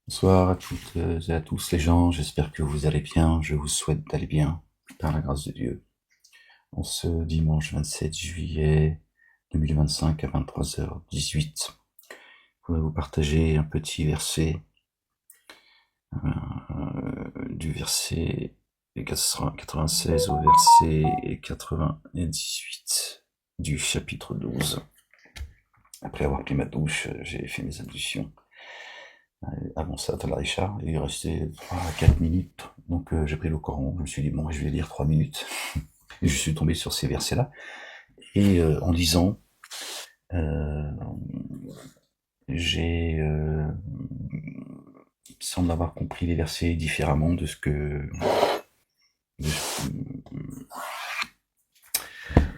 Bonsoir à toutes et à tous les gens, j'espère que vous allez bien, je vous souhaite d'aller bien, par la grâce de Dieu. En ce dimanche 27 juillet 2025 à 23h18, je voudrais vous partager un petit verset, du verset 96 au verset 98 du chapitre 12. Après avoir pris ma douche, j'ai fait mes ablutions. Avant ça, à l'Aïcha, il restait 3 à 4 minutes. Donc j'ai pris le Coran, je me suis dit, bon, je vais lire 3 minutes. Et je suis tombé sur ces versets-là. Et en lisant, euh, il me semble avoir compris les versets différemment de ce que...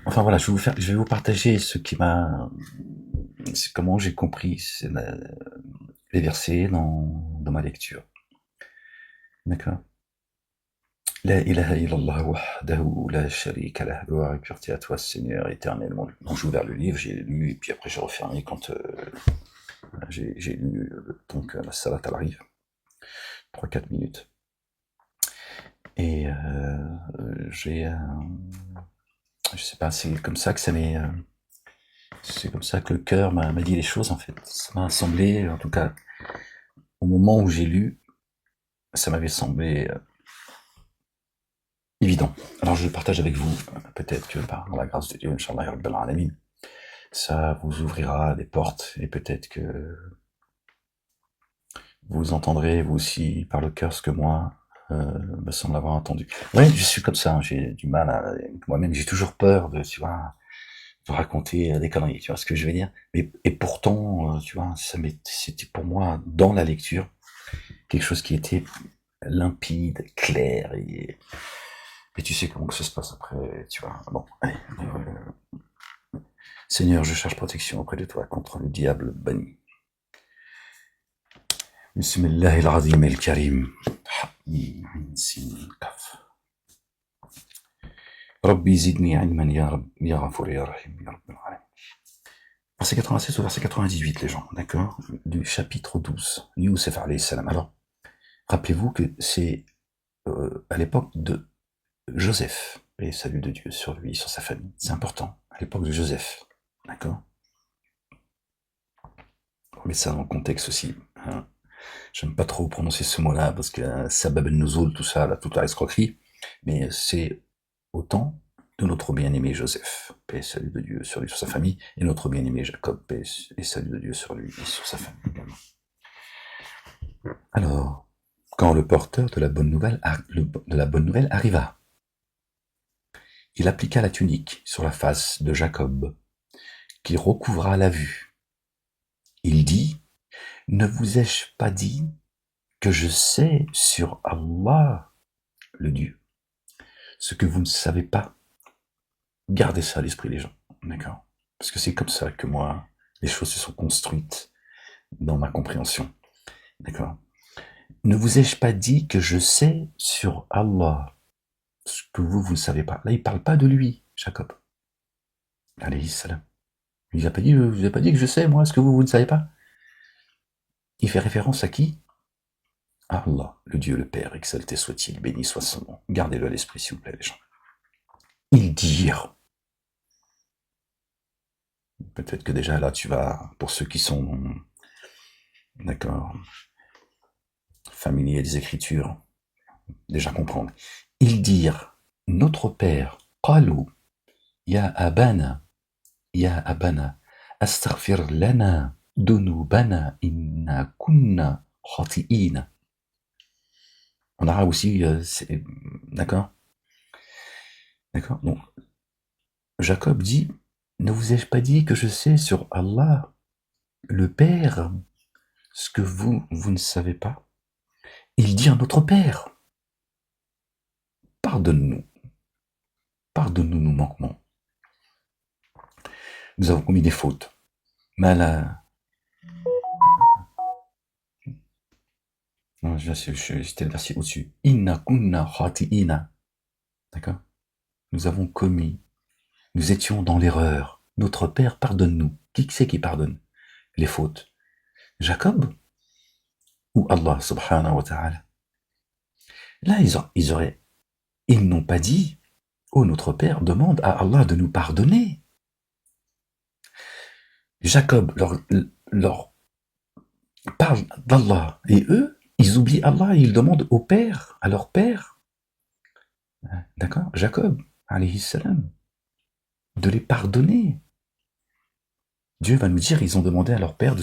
Enfin voilà, je vais vous partager ce qui m'a... C'est comment j'ai compris les versets dans ma lecture. D'accord. La ilaha illallah wahdahu la sharika lah. Gloire et pureté à toi, Seigneur éternellement. Donc j'ai ouvert le livre, j'ai lu, et puis après j'ai refermé quand j'ai lu donc la salat elle arrive. 3 4 minutes. Et je sais pas, c'est comme ça que ça m'est... c'est comme ça que le cœur m'a dit les choses en fait. Ça m'a semblé, en tout cas, au moment où j'ai lu, ça m'avait semblé évident. Alors je le partage avec vous, peut-être que par la grâce de Dieu, Inch'Allah, ya Rabbil Alamin, ça vous ouvrira des portes et peut-être que vous entendrez vous aussi par le cœur ce que moi me semble avoir entendu. Ouais, je suis comme ça, hein, j'ai du mal à moi-même, j'ai toujours peur de, tu vois, de raconter des conneries, tu vois ce que je veux dire. Et pourtant, tu vois, c'était pour moi dans la lecture quelque chose qui était limpide, clair et tu sais comment que ça se passe après, tu vois. Bon, allez, Seigneur, je cherche protection auprès de toi contre le diable banni. Bismillahirrahmanirrahim al-Karim. Sin kaf. Rabbi zidni ilman ya Rabb, ya Ghafur ya Rahim, ya Rabbil Alamin. Verset 86 au verset 98, les gens, d'accord? Du chapitre 12, Youssef alayhi salam. Alors, rappelez-vous que c'est à l'époque de Joseph, et salut de Dieu sur lui, sur sa famille. C'est important, à l'époque de Joseph, d'accord? On met ça dans le contexte aussi. Hein. J'aime pas trop prononcer ce mot-là, parce que Sabab al-Nuzul, tout ça, là, toute la escroquerie, mais c'est autant de notre bien-aimé Joseph, paix et salut de Dieu sur lui, sur sa famille, et notre bien-aimé Jacob, paix et salut de Dieu sur lui et sur sa famille également. Alors, quand le porteur de la bonne nouvelle arriva, il appliqua la tunique sur la face de Jacob, qui recouvra la vue. Il dit, ne vous ai-je pas dit que je sais sur Allah, le Dieu, ce que vous ne savez pas? Gardez ça à l'esprit, les gens, d'accord? Parce que c'est comme ça que moi, les choses se sont construites dans ma compréhension, d'accord? Ne vous ai-je pas dit que je sais sur Allah ce que vous ne savez pas? Là, il parle pas de lui, Jacob, alayhi salam. Il a pas dit, je vous ai pas dit que je sais, moi, ce que vous ne savez pas? Il fait référence à qui? À Allah, le Dieu, le Père, exalté soit-il, béni soit son nom. Gardez-le à l'esprit, s'il vous plaît, les gens. Ils dirent. Peut-être que déjà là, tu vas, pour ceux qui sont, d'accord, familiers des Écritures, déjà comprendre. Ils dirent, notre Père, Qalou, Ya Abana, Ya Abana, astaghfir lana dunubana inna kunna khati'in. On aura aussi, d'accord? D'accord? Donc, Jacob dit, ne vous ai-je pas dit que je sais sur Allah, le Père, ce que vous ne savez pas? Il dit à notre Père, pardonne-nous, pardonne-nous nos manquements. Nous avons commis des fautes. Mala. Non, c'était le verset au-dessus. Inna kunna khati'ina. D'accord? Nous avons commis. Nous étions dans l'erreur. Notre Père, pardonne-nous. Qui c'est qui pardonne les fautes? Jacob? ou Allah subhanahu wa ta'ala. Là, ils n'ont pas dit, oh notre Père, demande à Allah de nous pardonner. Jacob leur parle d'Allah, et eux, ils oublient Allah et ils demandent au Père, à leur Père, d'accord, Jacob, alayhi salam, de les pardonner. Dieu va nous dire, ils ont demandé à leur Père de...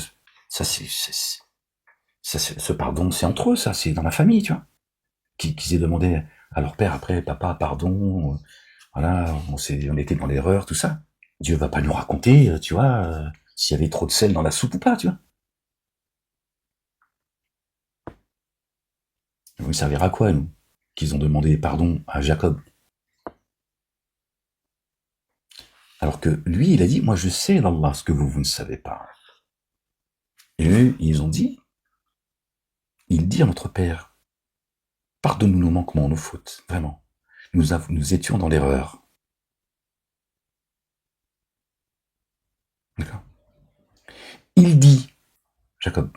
Ce pardon, c'est entre eux, ça, c'est dans la famille, tu vois. Qu'ils aient demandé à leur Père après, papa, pardon, voilà, on était dans l'erreur, tout ça. Dieu va pas nous raconter, tu vois, s'il y avait trop de sel dans la soupe ou pas, tu vois. Vous servir à quoi, nous, qu'ils ont demandé pardon à Jacob? Alors que lui, il a dit, moi je sais d'Allah ce que vous ne savez pas. Et eux, ils ont dit, il dit à notre Père, pardonne-nous nos manquements, nos fautes, vraiment. Nous étions dans l'erreur. D'accord. Il dit, Jacob,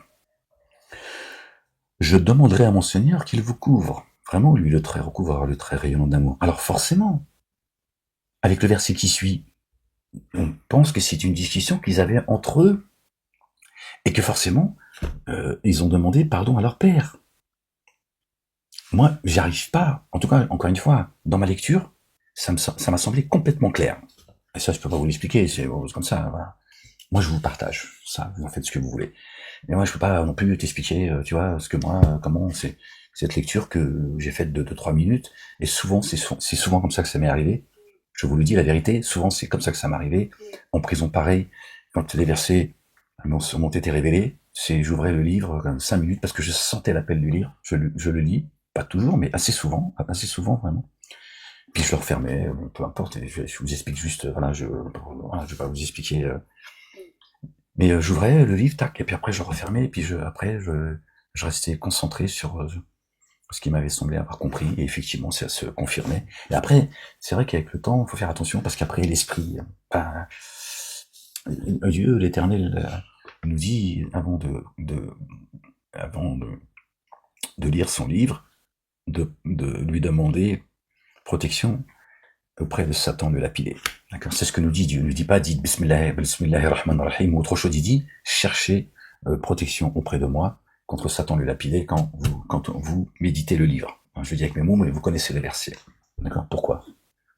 je demanderai à mon Seigneur qu'il vous couvre. Vraiment, lui, le trait recouvre, le trait rayonnant d'amour. Alors forcément, avec le verset qui suit, on pense que c'est une discussion qu'ils avaient entre eux et que forcément, ils ont demandé pardon à leur père. Moi, j'y arrive pas. En tout cas, encore une fois, dans ma lecture, ça m'a semblé complètement clair. Et ça, je peux pas vous l'expliquer, c'est comme ça. Voilà. Moi, je vous partage ça. Vous en faites ce que vous voulez. Mais moi, je peux pas non plus t'expliquer, tu vois, ce que moi, comment c'est cette lecture que j'ai faite de 3 minutes. Et souvent, c'est souvent comme ça que ça m'est arrivé. Je vous le dis la vérité. Souvent, c'est comme ça que ça m'est arrivé. En prison, pareil. Quand les versets m'ont été révélés, j'ouvrais le livre 5 minutes parce que je sentais l'appel du livre. Je le lis. Pas toujours, mais assez souvent vraiment. Puis je le refermais, peu importe, et je vous explique juste, voilà, je vais pas vous expliquer, mais j'ouvrais le livre, tac, et puis après je refermais, et puis après je restais concentré sur ce qui m'avait semblé avoir compris, et effectivement ça se confirmait. Et après, c'est vrai qu'avec le temps, il faut faire attention, parce qu'après l'esprit, Dieu, l'Éternel, nous dit, avant de lire son livre, de lui demander protection auprès de Satan le lapidé. D'accord. C'est ce que nous dit Dieu. Il ne dit pas, dites Bismillahirrahmanirrahim, ou autre chose. Il dit, cherchez protection auprès de moi contre Satan le lapidé quand vous méditez le livre. Je le dis avec mes mots, mais vous connaissez les versets. D'accord. Pourquoi?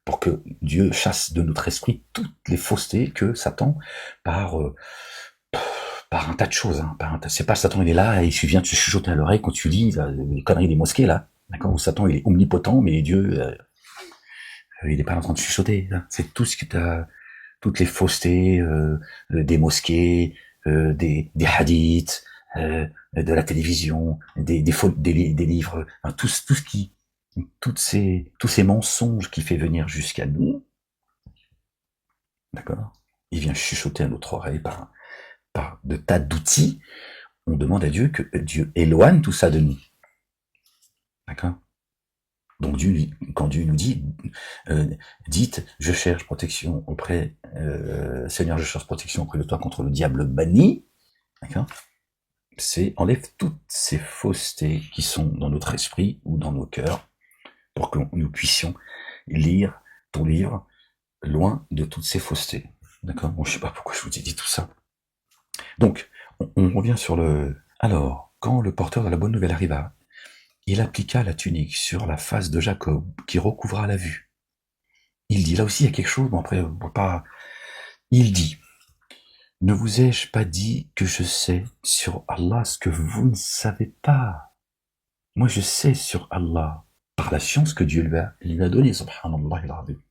Pour que Dieu chasse de notre esprit toutes les faussetés que Satan, par un tas de choses, c'est pas Satan, il est là et il vient te chuchoter à l'oreille quand tu lis les conneries des mosquées, là. D'accord. Où Satan, il est omnipotent, mais Dieu, il n'est pas en train de chuchoter. Hein. C'est tout ce que t'as, toutes les faussetés des mosquées, des hadiths, de la télévision, des livres, enfin, tous ces mensonges qui fait venir jusqu'à nous, d'accord. Il vient chuchoter à notre oreille par de tas d'outils. On demande à Dieu que Dieu éloigne tout ça de nous, d'accord. Donc quand Dieu nous dit, dites, je cherche protection auprès, Seigneur, je cherche protection auprès de toi contre le diable banni, d'accord. C'est enlève toutes ces faussetés qui sont dans notre esprit ou dans nos cœurs, pour que nous puissions lire ton livre loin de toutes ces faussetés, d'accord. Bon, je sais pas pourquoi je vous ai dit tout ça. Donc, on revient sur le. Alors, quand le porteur de la bonne nouvelle arriva, il appliqua la tunique sur la face de Jacob, qui recouvra la vue. Il dit, là aussi il y a quelque chose, bon après, on peut pas... Il dit, ne vous ai-je pas dit que je sais sur Allah ce que vous ne savez pas? Moi je sais sur Allah, par la science que Dieu lui a donnée, subhanallah al-azim.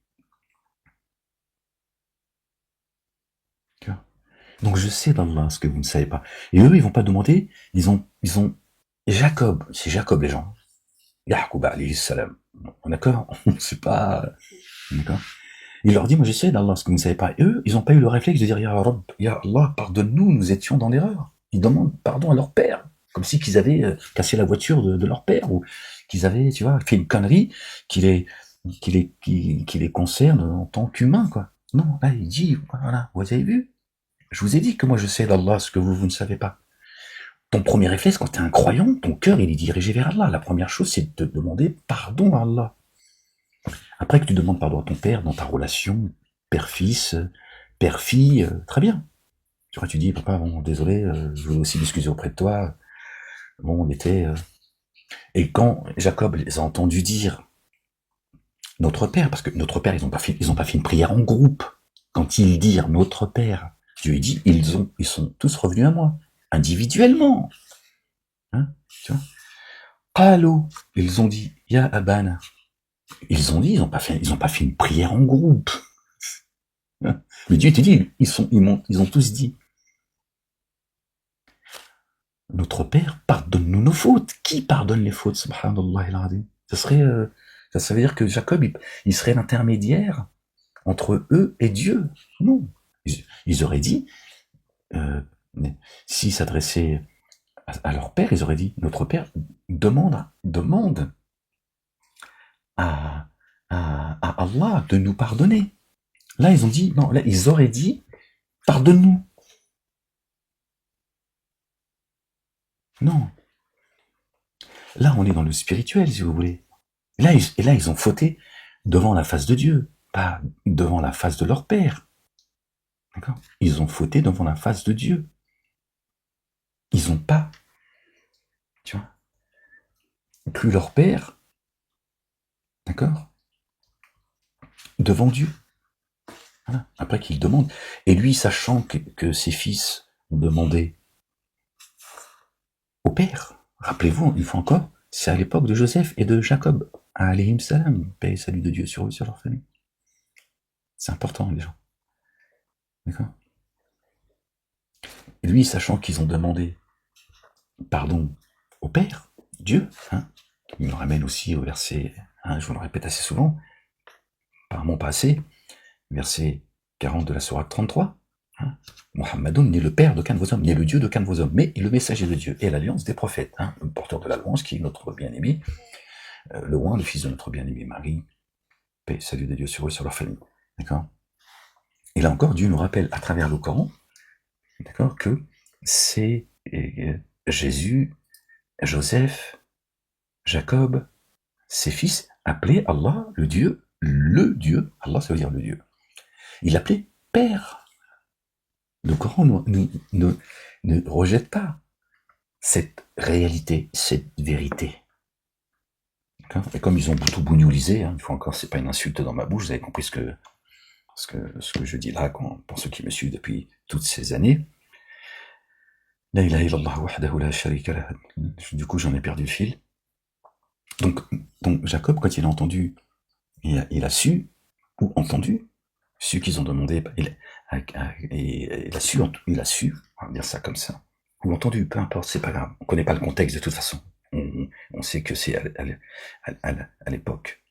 Donc je sais d'Allah ce que vous ne savez pas. Et eux, ils vont pas demander, ils ont Jacob, c'est Jacob les gens. Ya'qub alayhi salam. D'accord? C'est pas... D'accord? Il leur dit, moi j'essaie d'Allah ce que vous ne savez pas. Et eux, ils n'ont pas eu le réflexe de dire, Ya Rabb, Ya Allah, pardonne-nous, nous étions dans l'erreur. Ils demandent pardon à leur père, comme si qu'ils avaient cassé la voiture de leur père, ou qu'ils avaient, tu vois, fait une connerie qui les concerne en tant qu'humains, quoi. Non, là, il dit, voilà, vous avez vu? Je vous ai dit que moi je sais d'Allah ce que vous ne savez pas. ton premier réflexe, quand tu es un croyant, ton cœur, il est dirigé vers Allah. La première chose, c'est de demander pardon à Allah. Après que tu demandes pardon à ton père dans ta relation, père-fils, père-fille, très bien. Tu vois, tu dis, papa, bon, désolé, je veux aussi m'excuser auprès de toi. Bon, on était... Et quand Jacob les a entendus dire notre Père, parce que notre Père, ils n'ont pas fait une prière en groupe. Quand ils dirent notre Père, Dieu dit, ils sont tous revenus à moi, individuellement. Hein, tu vois. Qalo, ils ont dit, ya abana. Ils ont dit, ils n'ont pas fait une prière en groupe. Hein. Mais Dieu te dit, ils ont tous dit, notre Père, pardonne-nous nos fautes. Qui pardonne les fautes, subhanallah al-azim? Ça veut dire que Jacob, il serait l'intermédiaire entre eux et Dieu. Non. Ils auraient dit, s'ils s'adressaient à leur père, ils auraient dit, notre père demande à Allah de nous pardonner. Là, ils ont dit, non, là, ils auraient dit, pardonne-nous. Non. Là, on est dans le spirituel, si vous voulez. Et là, ils ont fauté devant la face de Dieu, pas devant la face de leur père. D'accord? Ils ont fauté devant la face de Dieu. Ils n'ont pas, tu vois, cru leur père, d'accord, devant Dieu. Voilà. Après qu'il demande. Et lui, sachant que ses fils ont demandé au père, rappelez-vous, une fois encore, c'est à l'époque de Joseph et de Jacob, alayhim salam, paix et salut de Dieu sur eux, sur leur famille. C'est important, les gens. D'accord? Et lui, sachant qu'ils ont demandé pardon au Père, Dieu, hein, il nous ramène aussi au verset, hein, je vous le répète assez souvent, apparemment pas assez, verset 40 de la sourate 33, hein, Muhammadoun n'est le père d'aucun de vos hommes, n'est le Dieu d'aucun de vos hommes, mais le messager de Dieu et l'alliance des prophètes, hein, le porteur de la louange qui est notre bien-aimé, le oint, le fils de notre bien-aimé Marie, paix, salut de Dieu sur eux, sur leur famille. D'accord? Et là encore, Dieu nous rappelle à travers le Coran, d'accord, que c'est Jésus, Joseph, Jacob, ses fils appelaient Allah, le Dieu, Allah ça veut dire le Dieu. Il l'appelait Père. Le Coran ne rejette pas cette réalité, cette vérité. Et comme ils ont tout bougnolisé, hein, une fois encore, c'est pas une insulte dans ma bouche, vous avez compris ce que je dis là, pour ceux qui me suivent depuis toutes ces années. La ilaha illallah wahdahu la sharika lah. Du coup, j'en ai perdu le fil. Donc Jacob, quand il a entendu, il a su, ou entendu, su qu'ils ont demandé, il a su, on va dire ça comme ça, ou entendu, peu importe, c'est pas grave, on connaît pas le contexte de toute façon, on sait que c'est à l'époque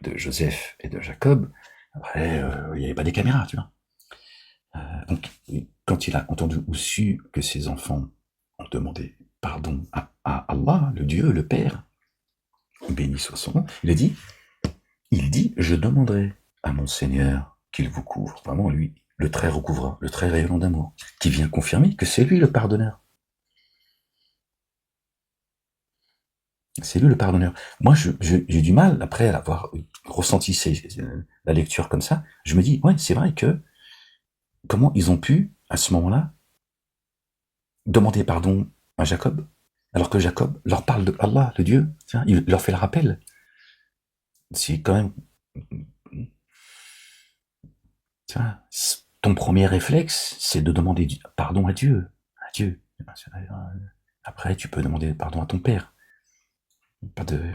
de Joseph et de Jacob, après, il n'y avait pas des caméras, tu vois. Donc, quand il a entendu ou su que ses enfants ont demandé pardon à Allah, le Dieu, le Père, béni soit son nom, il dit, je demanderai à mon Seigneur qu'il vous couvre. Vraiment, lui, le très recouvrant, le très rayonnant d'amour, qui vient confirmer que c'est lui le pardonneur. C'est lui le pardonneur. Moi, j'ai du mal, après avoir ressenti la lecture comme ça, je me dis, ouais, c'est vrai que, comment ils ont pu, à ce moment-là, demander pardon à Jacob, alors que Jacob leur parle de Allah, le Dieu, tiens, il leur fait le rappel. C'est quand même... Tiens, ton premier réflexe, c'est de demander pardon à Dieu. À Dieu. Après, tu peux demander pardon à ton père. Pas de...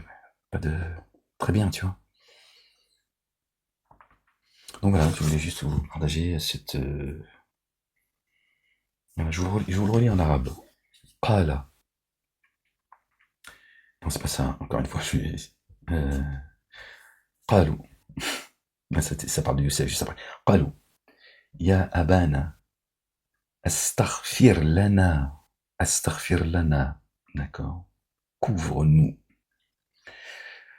Très bien, tu vois. Donc voilà, je voulais juste vous partager cette... Je vous le relis en arabe. Qala. Non, c'est pas ça, encore une fois, je suis... Qalu. Ça part de Youssef juste après. Qalu. Ya abana. Astaghfir lana. Astaghfir lana. D'accord. Couvre-nous.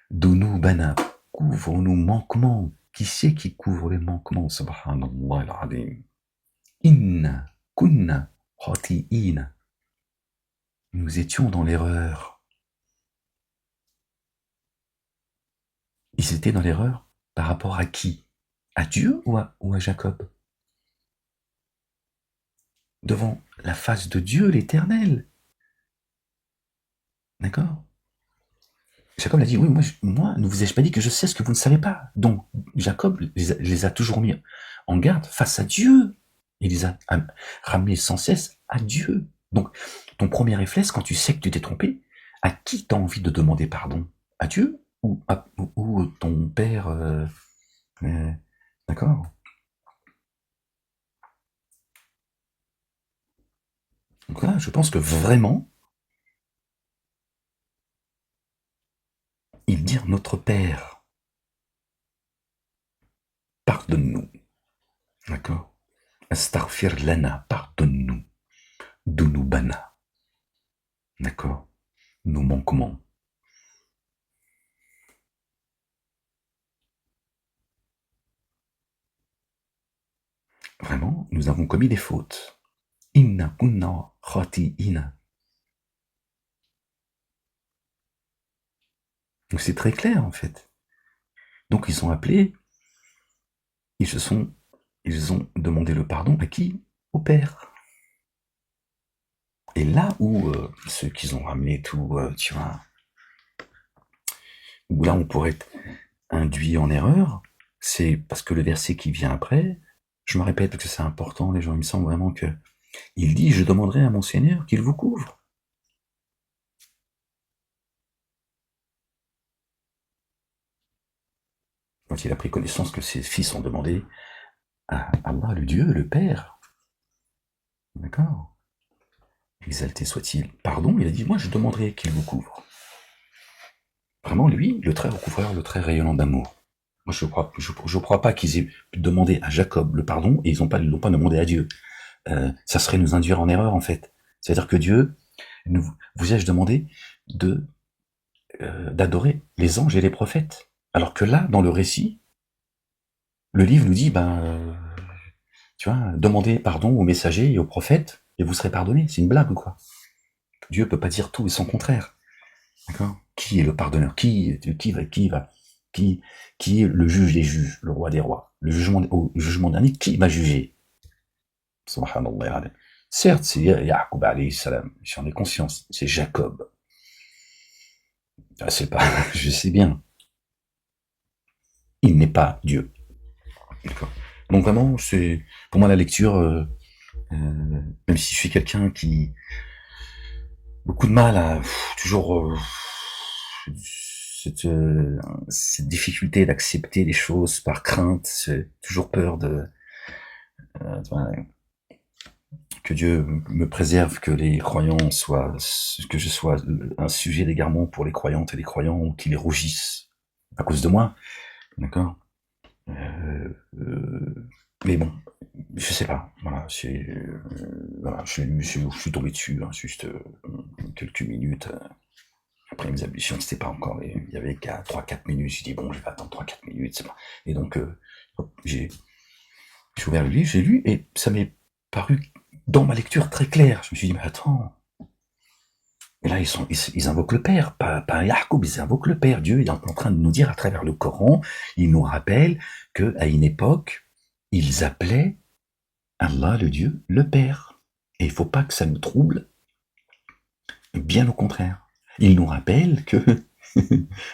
Dunubana. Couvre-nous manquements. Qui c'est qui couvre les manquements? Subhanallah al-azim. Inna kunna khati'ina. Nous étions dans l'erreur. Ils étaient dans l'erreur par rapport à qui? À Dieu ou à Jacob? Devant la face de Dieu l'Éternel. D'accord? Jacob a dit, oui, moi, ne vous ai-je pas dit que je sais ce que vous ne savez pas? Donc, Jacob les a toujours mis en garde face à Dieu. Il les a ramenés sans cesse à Dieu. Donc, ton premier réflexe, quand tu sais que tu t'es trompé, à qui t'as envie de demander pardon? À Dieu ou ton père d'accord? Donc là, je pense que vraiment, il dit notre Père, pardonne-nous. D'accord? Astaghfir lana, pardonne-nous. Dunubana. D'accord? Nos manquements. Vraiment, nous avons commis des fautes. Inna kunna khati'ina. Donc c'est très clair en fait. Donc ils ont appelé, ils ont demandé le pardon à qui? Au Père. Et là où ceux qui ont ramené tout, tu vois, où là on pourrait être induit en erreur, c'est parce que le verset qui vient après, je me répète parce que c'est important, les gens, il me semble vraiment que il dit, je demanderai à mon Seigneur qu'il vous couvre. Quand il a pris connaissance que ses fils ont demandé à Allah, le Dieu, le Père, d'accord, exalté soit-il, pardon, il a dit, moi je demanderai qu'il vous couvre. Vraiment, lui, le très recouvreur, le très rayonnant d'amour. Moi, je crois pas qu'ils aient demandé à Jacob le pardon et ils l'ont pas demandé à Dieu. Ça serait nous induire en erreur, en fait. C'est-à-dire que Dieu vous ai-je demandé d'adorer les anges et les prophètes. Alors que là, dans le récit, le livre nous dit, tu vois, demandez pardon aux messagers et aux prophètes et vous serez pardonnés. C'est une blague ou quoi? Dieu peut pas dire tout et son contraire. D'accord? Qui est le pardonneur? Qui est le juge des juges, le roi des rois? Au jugement dernier, qui va juger? Subhanallah. Certes, c'est Yaqub alayhi salam, j'en ai conscience, c'est Jacob. C'est pas, je sais bien. Il n'est pas Dieu. D'accord. Donc vraiment, c'est pour moi la lecture, même si je suis quelqu'un qui beaucoup de mal à toujours cette difficulté d'accepter les choses par crainte, c'est toujours peur de que Dieu me préserve, que les croyants soient, que je sois un sujet d'égarement pour les croyantes et les croyants, ou qu'ils rougissent à cause de moi, d'accord. Euh, euh, mais bon, je sais pas, voilà, voilà, je suis tombé dessus, hein, juste quelques minutes. Après mes ablutions, c'était pas encore, il y avait qu'à 3-4 minutes, j'ai dit bon, je vais attendre 3-4 minutes, c'est pas. Et donc, j'ai ouvert le livre, j'ai lu, et ça m'est paru dans ma lecture très clair. Je me suis dit, mais attends. Et là, ils invoquent le Père, pas Yacoub, ils invoquent le Père. Dieu est en train de nous dire à travers le Coran, il nous rappelle que à une époque, ils appelaient Allah, le Dieu, le Père. Et il faut pas que ça nous trouble, bien au contraire. Il nous rappelle que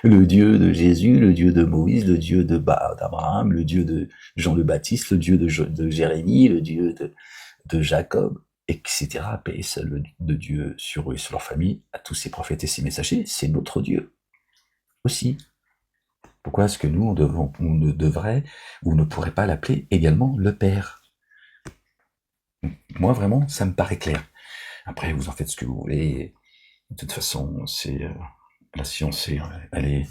le Dieu de Jésus, le Dieu de Moïse, le Dieu d'Abraham, le Dieu de Jean le Baptiste, le Dieu de Jérémie, le Dieu de Jacob, etc. Paix et salut de Dieu sur eux et sur leur famille, à tous ces prophètes et ces messagers, c'est notre Dieu aussi. Pourquoi est-ce que nous, on ne devrait ou ne pourrait pas l'appeler également le Père? Moi, vraiment, ça me paraît clair. Après, vous en faites ce que vous voulez. De toute façon, la science, elle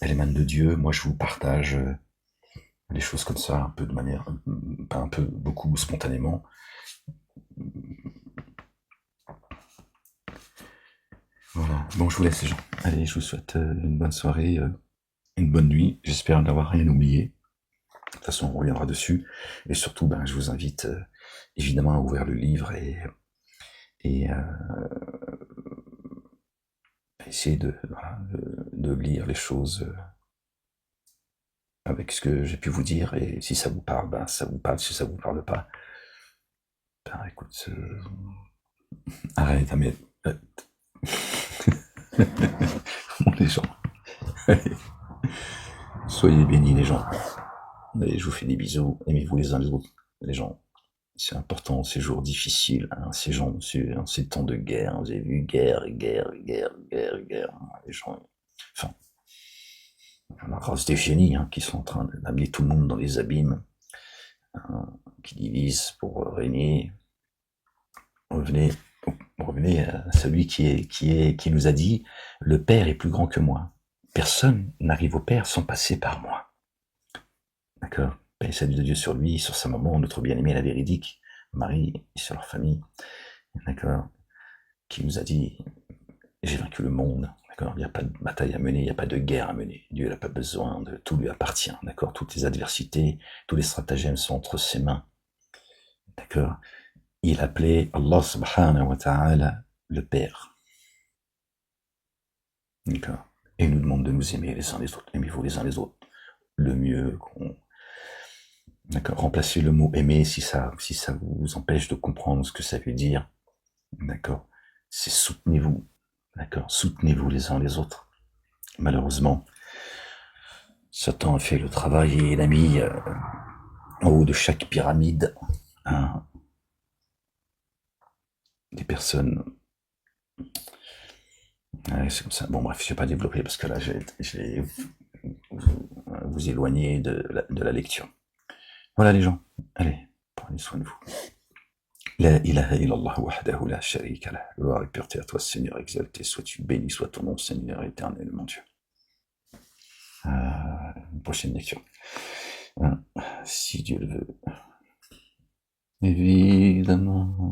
émane de Dieu. Moi, je vous partage les choses comme ça, un peu de manière, pas un peu, beaucoup spontanément. Voilà. Bon, je vous laisse les gens. Allez, je vous souhaite une bonne soirée, une bonne nuit. J'espère n'avoir rien oublié. De toute façon, on reviendra dessus. Et surtout, je vous invite évidemment à ouvrir le livre et Essayez voilà, de lire les choses avec ce que j'ai pu vous dire, et si ça vous parle, ben ça vous parle, si ça vous parle pas, ben écoute, arrête, mais les gens, soyez bénis les gens. Allez, je vous fais des bisous, aimez-vous les uns les autres, les gens. C'est important, ces jours difficiles, hein, ces temps de guerre, vous avez vu, guerre, les gens, enfin, la race des génies, hein, qui sont en train d'amener tout le monde dans les abîmes, hein, qui divisent pour régner. Revenez, revenez à celui qui nous a dit, le Père est plus grand que moi. Personne n'arrive au Père sans passer par moi. D'accord? Paix et salut de Dieu sur lui, sur sa maman, notre bien-aimée, la véridique, Marie, et sur leur famille. D'accord? Qui nous a dit, j'ai vaincu le monde. D'accord? Il n'y a pas de bataille à mener, il n'y a pas de guerre à mener. Dieu n'a pas besoin de, tout lui appartient. D'accord? Toutes les adversités, tous les stratagèmes sont entre ses mains. D'accord? Il appelait Allah subhanahu wa ta'ala le Père. D'accord? Et il nous demande de nous aimer les uns les autres. Aimez-vous les uns les autres. Le mieux qu'on... D'accord? Remplacez le mot aimer si ça vous empêche de comprendre ce que ça veut dire. D'accord? C'est soutenez-vous. D'accord? Soutenez-vous les uns les autres. Malheureusement, Satan a fait le travail et il a mis en haut de chaque pyramide hein, des personnes. Ouais, c'est comme ça. Bon, bref, je ne vais pas développer parce que là, je vais vous éloigner de la lecture. Voilà les gens. Allez, prenez soin de vous. La ilaha illallah wahdahu la sharika lah. Gloire et pureté à toi, Seigneur exalté. Sois-tu béni, soit ton nom, Seigneur éternel, mon Dieu. Une prochaine lecture. Si Dieu le veut. Évidemment.